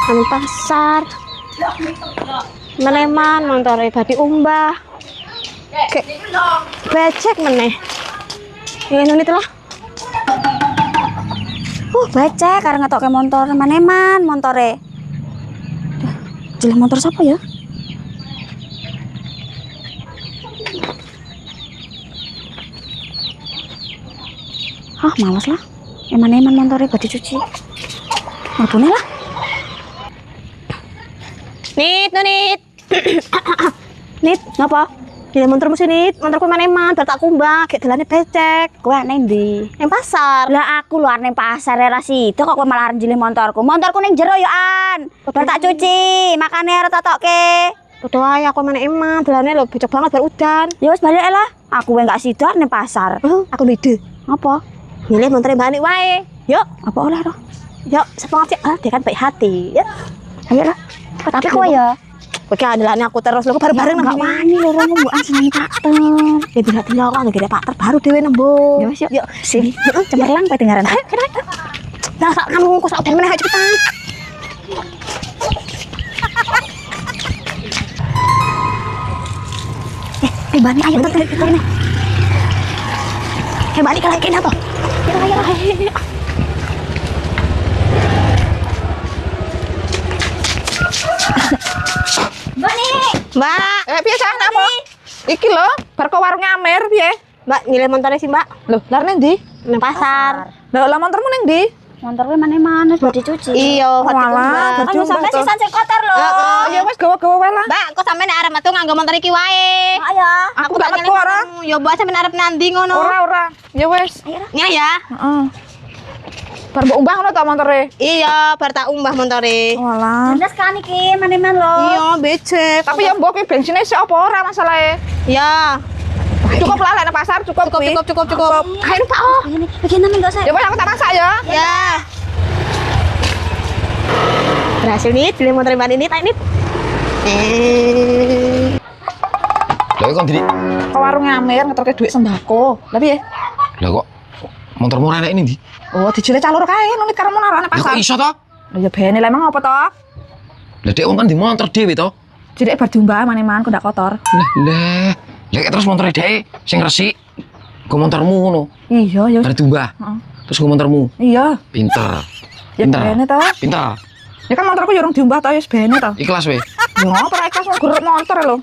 nang pasar. Meneman montore badi umbah. Becek meneh. Ini itu lah. Becek karena ngetokke motor meneman montore. Jelek motor siapa ya? Males lah. Eman-eman montore badi cuci. Mabune lah. Nit. Nit, ngapa? Ya motormu sih Nit, motorku eman-eman bar tak kumbah, gek dalane becek. Kowe nang ndi? Nang pasar. Lah aku luar ning pasar era situ kok kowe malah njilih motorku. Motorku ning jero yo an. Bar tak cuci, makane arep tak tokke. Podo ae aku eman-eman, dalane lho becek banget bar udan. Ya wis balik lah. Aku wae gak sido ning pasar. Aku ide. Apa? Milih motor Mbak Ani wae. Yuk, Apa oleh roh? yuk, semangat sih. Dia kan baik hati. Ya. Ayo lah. Tapi kowe ya Oke, adalane aku terus lho bareng-bareng gak wani loro mbukan seneng pater. Ya bisa tinggal aku gede pater baru dhewe nembung. Ya wis yuk. Sini. Cemerlang kowe dengaran. Nah, kamu kok sak udan meneh cepetan. Bani ayo tuh ini. Balik ke lagi apa? Ya. Bani. Mbak, Piye sak napa? Iki lho, bar kok warung Amer piye? Mbak nyilih motornya sih, Mbak. Lho, lar ning ndi? Nang pasar. Lah montormu ning ndi? Motor kowe mana-mana wis dicuci. Iya, Walah, Ayo sampe sisan sing kotor lho. Ya wis gawa-gawa wae lah. Mbak, kok sampean arep metu nganggo motor iki wae? Ayo. Aku gak metu ora. Ya mbak sampean arep nandi ngono. Ora. Ya wis. Ya ya. Heeh. Bar mbok umbah ngono ta montore? Iya, bar tak umbah motore. Walah. Jelas kan iki mana-mana lho. Iya, becek. Tapi ya mbok ki bensinnya sik apa ora masalahe? Ya. Cukup lah lek nang pasar, cukup. Cukup. Ayo Pak. Oh. Ini begini enggak usah. Ya wis aku tak masak ya. Ya. Berhasil nih, beli motor Mbak ini, tak Nit. Lah kok ndi? Ke warung Amer ngeterke dhuwit sembako. Lah piye? Lah kok motor murah nek ini ndi? Oh, dijile calur kae nunit karo nang Lah pasar. kok iso to? Lah ya bene lah emang apa to? Lah dek wong kan di motor dhewe to. Jadi bar diumbah maneman kok ndak kotor. Lah terus motor dek sing resik. Go motormu ngono. Iya, ya wis. Bar diumbah. Heeh. Terus go motormu. Iya. Pinter. Ya bene to. Pinter. Ya kan motorku ya urung diumbah to, ya wis bene to. Ikhlas we. Ya ora ikhlas wong geruk motor lho.